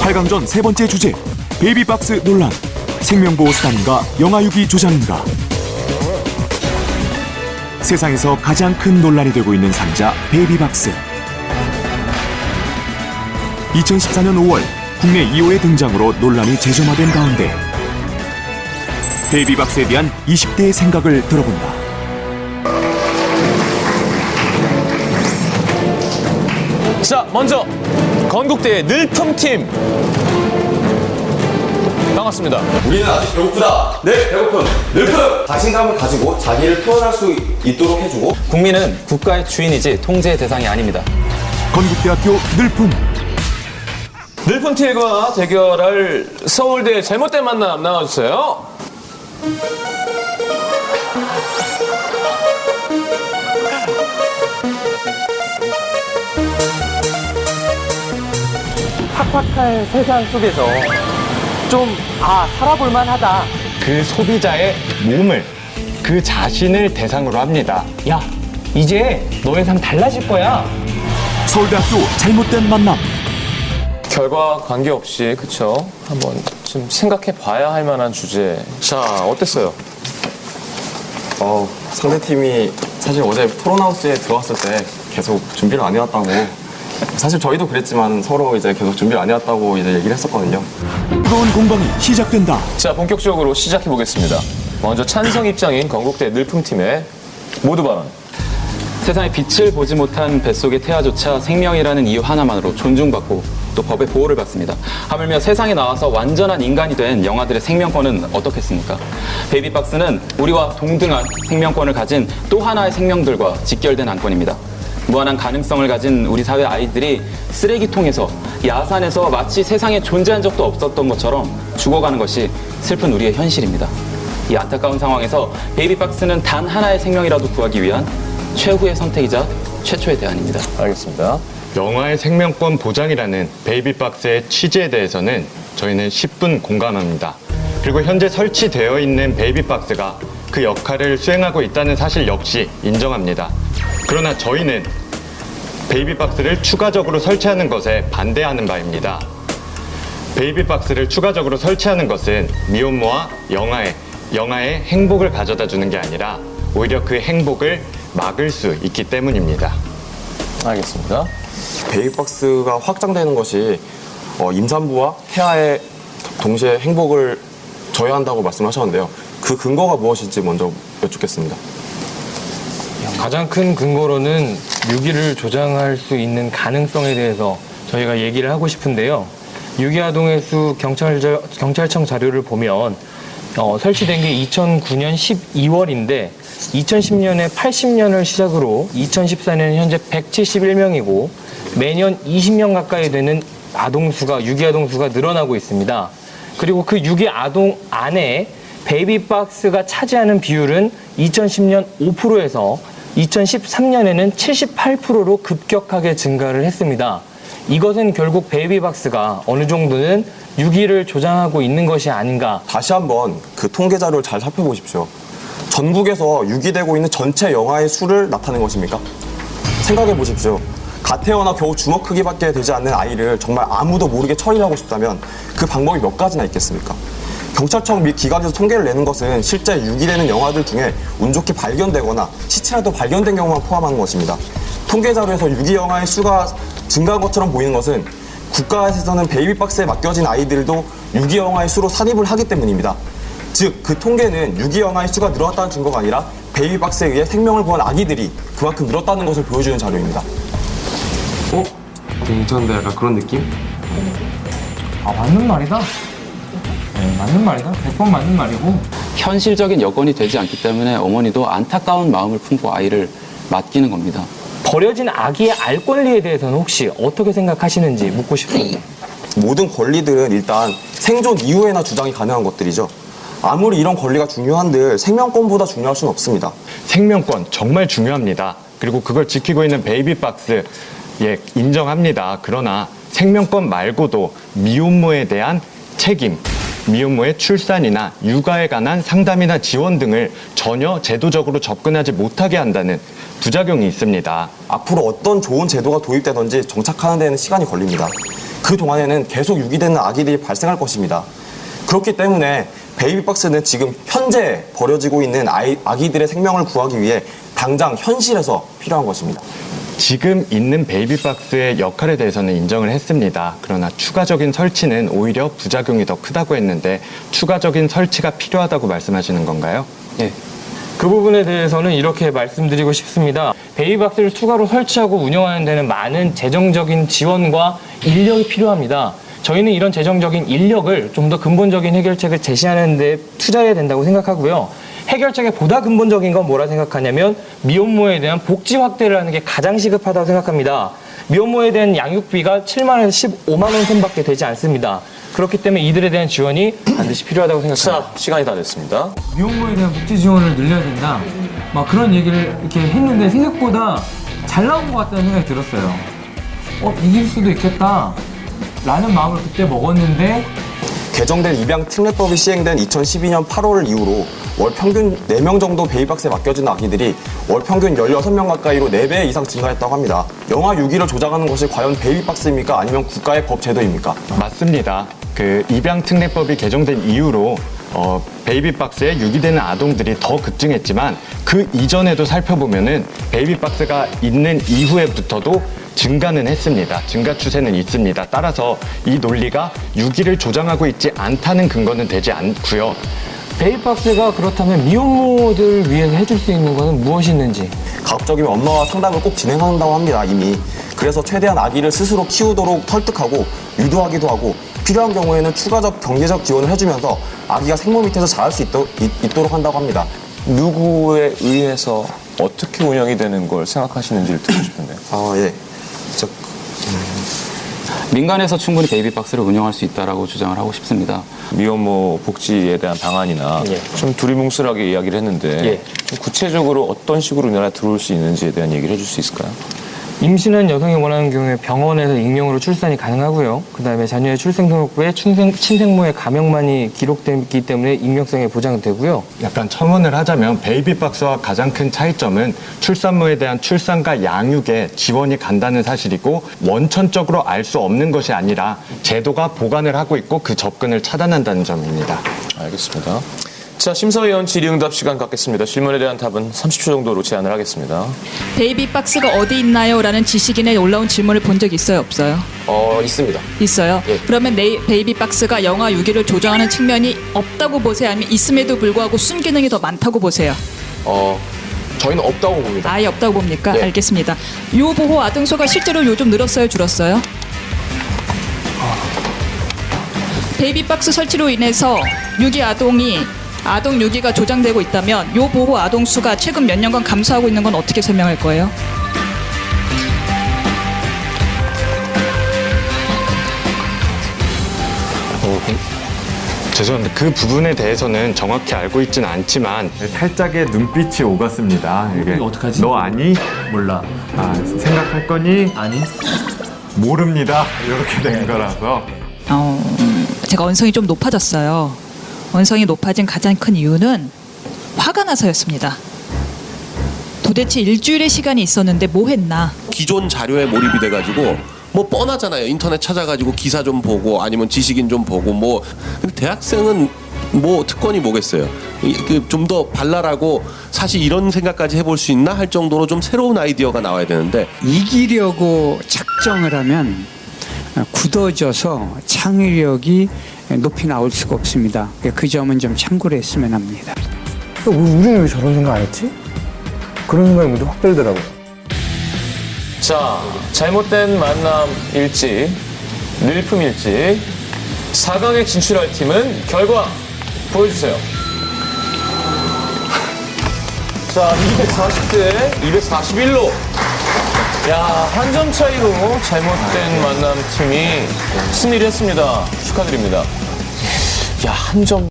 8강전 세 번째 주제, 베이비박스 논란. 생명보호수단인가 영아유기 조장인가. 세상에서 가장 큰 논란이 되고 있는 상자 베이비박스. 2014년 5월 국내 2호의 등장으로 논란이 재점화된 가운데 베이비박스에 대한 20대의 생각을 들어본다. 자, 먼저 건국대의 늘품팀 반갑습니다. 우리는 아직 배고프다. 네, 배고픔. 늘품. 자신감을 가지고 자기를 표현할 수 있도록 해주고. 국민은 국가의 주인이지 통제의 대상이 아닙니다. 건국대학교 늘품. 늘품팀과 대결할 서울대의 잘못된 만남 나와주세요. 팍팍한 세상 속에서 좀 살아볼만 하다. 그 소비자의 몸을, 그 자신을 대상으로 합니다. 야, 이제 너의 삶 달라질 거야. 서울대학교 잘못된 만남. 결과 관계없이 그쵸? 한번 좀 생각해 봐야 할 만한 주제. 자, 어땠어요? 상대팀이 사실 어제 토론하우스에 들어왔을 때 계속 준비를 안 해왔다고. 사실 저희도 그랬지만 서로 이제 계속 준비를 안 해왔다고 이제 얘기를 했었거든요. 뜨거운 공방이 시작된다. 자, 본격적으로 시작해 보겠습니다. 먼저 찬성 입장인 건국대 늘품팀의 모두 발언. 세상에 빛을 보지 못한 뱃속의 태아조차 생명이라는 이유 하나만으로 존중받고 또 법의 보호를 받습니다. 하물며 세상에 나와서 완전한 인간이 된 영아들의 생명권은 어떻겠습니까? 베이비박스는 우리와 동등한 생명권을 가진 또 하나의 생명들과 직결된 안건입니다. 무한한 가능성을 가진 우리 사회 아이들이 쓰레기통에서, 야산에서 마치 세상에 존재한 적도 없었던 것처럼 죽어가는 것이 슬픈 우리의 현실입니다. 이 안타까운 상황에서 베이비박스는 단 하나의 생명이라도 구하기 위한 최후의 선택이자 최초의 대안입니다. 알겠습니다. 영아의 생명권 보장이라는 베이비박스의 취지에 대해서는 저희는 10분 공감합니다. 그리고 현재 설치되어 있는 베이비박스가 그 역할을 수행하고 있다는 사실 역시 인정합니다. 그러나 저희는 베이비박스를 추가적으로 설치하는 것에 반대하는 바입니다. 베이비박스를 추가적으로 설치하는 것은 미혼모와 영아의 행복을 가져다 주는 게 아니라 오히려 그 행복을 막을 수 있기 때문입니다. 알겠습니다. 베이비박스가 확장되는 것이 임산부와 태아의 동시에 행복을 저해한다고 말씀하셨는데요. 그 근거가 무엇일지 먼저 여쭙겠습니다. 가장 큰 근거로는 유기를 조장할 수 있는 가능성에 대해서 저희가 얘기를 하고 싶은데요. 유기아동의 수 경찰청 자료를 보면 설치된 게 2009년 12월인데 2010년에 80년을 시작으로 2014년 현재 171명이고 매년 20명 가까이 되는 유기아동 수가 늘어나고 있습니다. 그리고 그 유기아동 안에 베이비박스가 차지하는 비율은 2010년 5%에서 2013년에는 78%로 급격하게 증가를 했습니다. 이것은 결국 베이비박스가 어느 정도는 유기를 조장하고 있는 것이 아닌가. 다시 한번 그 통계 자료를 잘 살펴보십시오. 전국에서 유기되고 있는 전체 영아의 수를 나타낸 것입니까? 생각해 보십시오. 갓 태어나 겨우 주먹 크기밖에 되지 않는 아이를 정말 아무도 모르게 처리하고 싶다면 그 방법이 몇 가지나 있겠습니까? 경찰청 및 기관에서 통계를 내는 것은 실제 유기되는 영아들 중에 운 좋게 발견되거나 시체라도 발견된 경우만 포함하는 것입니다. 통계 자료에서 유기 영아의 수가 증가한 것처럼 보이는 것은 국가에서는 베이비박스에 맡겨진 아이들도 유기 영아의 수로 산입을 하기 때문입니다. 즉, 그 통계는 유기 영아의 수가 늘어났다는 증거가 아니라 베이비박스에 의해 생명을 구한 아기들이 그만큼 늘었다는 것을 보여주는 자료입니다. 괜찮은데 약간 그런 느낌? 맞는 말이다. 맞는 말이다. 100번 맞는 말이고. 현실적인 여건이 되지 않기 때문에 어머니도 안타까운 마음을 품고 아이를 맡기는 겁니다. 버려진 아기의 알 권리에 대해서는 혹시 어떻게 생각하시는지 묻고 싶습니다. 모든 권리들은 일단 생존 이후에나 주장이 가능한 것들이죠. 아무리 이런 권리가 중요한들 생명권보다 중요할 수는 없습니다. 생명권 정말 중요합니다. 그리고 그걸 지키고 있는 베이비박스 인정합니다. 그러나 생명권 말고도 미혼모에 대한 책임, 미혼모의 출산이나 육아에 관한 상담이나 지원 등을 전혀 제도적으로 접근하지 못하게 한다는 부작용이 있습니다. 앞으로 어떤 좋은 제도가 도입되든지 정착하는 데는 시간이 걸립니다. 그 동안에는 계속 유기되는 아기들이 발생할 것입니다. 그렇기 때문에 베이비박스는 지금 현재 버려지고 있는 아기들의 생명을 구하기 위해 당장 현실에서 필요한 것입니다. 지금 있는 베이비박스의 역할에 대해서는 인정을 했습니다. 그러나 추가적인 설치는 오히려 부작용이 더 크다고 했는데 추가적인 설치가 필요하다고 말씀하시는 건가요? 예. 그 부분에 대해서는 이렇게 말씀드리고 싶습니다. 베이비박스를 추가로 설치하고 운영하는 데는 많은 재정적인 지원과 인력이 필요합니다. 저희는 이런 재정적인 인력을 좀 더 근본적인 해결책을 제시하는 데 투자해야 된다고 생각하고요. 해결책의 보다 근본적인 건 뭐라 생각하냐면 미혼모에 대한 복지 확대를 하는 게 가장 시급하다고 생각합니다. 미혼모에 대한 양육비가 7만 원에서 15만 원 선밖에 되지 않습니다. 그렇기 때문에 이들에 대한 지원이 반드시 필요하다고 생각합니다. 자, 시간이 다 됐습니다. 미혼모에 대한 복지 지원을 늘려야 된다. 막 그런 얘기를 이렇게 했는데 생각보다 잘 나온 것 같다는 생각이 들었어요. 이길 수도 있겠다. 라는 마음을 그때 먹었는데 개정된 입양 특례법이 시행된 2012년 8월 이후로 월 평균 4명 정도 베이비박스에 맡겨진 아기들이 월 평균 16명 가까이로 4배 이상 증가했다고 합니다. 영아 유기를 조장하는 것이 과연 베이비박스입니까? 아니면 국가의 법 제도입니까? 맞습니다. 그 입양특례법이 개정된 이후로 베이비박스에 유기되는 아동들이 더 급증했지만 그 이전에도 살펴보면은 베이비박스가 있는 이후에부터도 증가는 했습니다. 증가 추세는 있습니다. 따라서 이 논리가 유기를 조장하고 있지 않다는 근거는 되지 않고요. 베이비박스가 그렇다면 미혼모들을 위해서 해줄 수 있는 것은 무엇이 있는지. 가급적이면 엄마와 상담을 꼭 진행한다고 합니다, 이미. 그래서 최대한 아기를 스스로 키우도록 설득하고 유도하기도 하고 필요한 경우에는 추가적 경제적 지원을 해주면서 아기가 생모 밑에서 자랄 수 있도록 한다고 합니다. 누구에 의해서 어떻게 운영이 되는 걸 생각하시는지를 듣고 싶은데요. 예. 민간에서 충분히 베이비박스를 운영할 수 있다라고 주장을 하고 싶습니다. 미혼모 복지에 대한 방안이나 좀 두리뭉술하게 이야기를 했는데 좀 구체적으로 어떤 식으로 우리나라에 들어올 수 있는지에 대한 얘기를 해줄 수 있을까요? 임신한 여성이 원하는 경우에 병원에서 익명으로 출산이 가능하고요. 그다음에 자녀의 출생등록부에 친생모의 가명만이 기록되기 때문에 익명성이 보장되고요. 약간 첨언을 하자면 베이비박스와 가장 큰 차이점은 출산모에 대한 출산과 양육에 지원이 간다는 사실이고 원천적으로 알 수 없는 것이 아니라 제도가 보관을 하고 있고 그 접근을 차단한다는 점입니다. 알겠습니다. 자, 심사위원 질의응답 시간 갖겠습니다. 질문에 대한 답은 30초 정도로 제한을 하겠습니다. 베이비박스가 어디 있나요? 라는 지식인에 올라온 질문을 본 적 있어요? 없어요? 있습니다. 있어요? 그러면 베이비박스가 영아 유기를 조장하는 측면이 없다고 보세요? 아니면 있음에도 불구하고 순기능이 더 많다고 보세요? 저희는 없다고 봅니다. 아예 없다고 봅니까? 알겠습니다. 유보호 아동수가 실제로 요즘 늘었어요? 줄었어요? 베이비박스 설치로 인해서 아동 유기가 조장되고 있다면 요 보호 아동 수가 최근 몇 년간 감소하고 있는 건 어떻게 설명할 거예요? 죄송합니다. 그 부분에 대해서는 정확히 알고 있지는 않지만 살짝의 눈빛이 오갔습니다. 이게 어떡하지? 너 아니? 몰라. 생각할 거니? 아니? 모릅니다. 이렇게 된 거라서. 제가 언성이 좀 높아졌어요. 언성이 높아진 가장 큰 이유는 화가 나서였습니다. 도대체 일주일의 시간이 있었는데 뭐 했나? 기존 자료에 몰입이 돼가지고 뭐 뻔하잖아요. 인터넷 찾아가지고 기사 좀 보고 아니면 지식인 좀 보고 뭐. 근데 대학생은 뭐 특권이 뭐겠어요. 좀 더 발랄하고 사실 이런 생각까지 해볼 수 있나 할 정도로 좀 새로운 아이디어가 나와야 되는데 이기려고 작정을 하면 굳어져서 창의력이 높이 나올 수가 없습니다. 그 점은 좀 참고를 했으면 합니다. 우리는 왜 저런 생각 안 했지? 그런 생각이 먼저 확 들더라고요. 자, 잘못된 만남 일지, 늘품 일지, 4강에 진출할 팀은 결과 보여주세요. 자, 240대 241로. 야, 한 점 차이로 잘못된 만남 팀이 승리를 했습니다. 축하드립니다. 야, 한 점.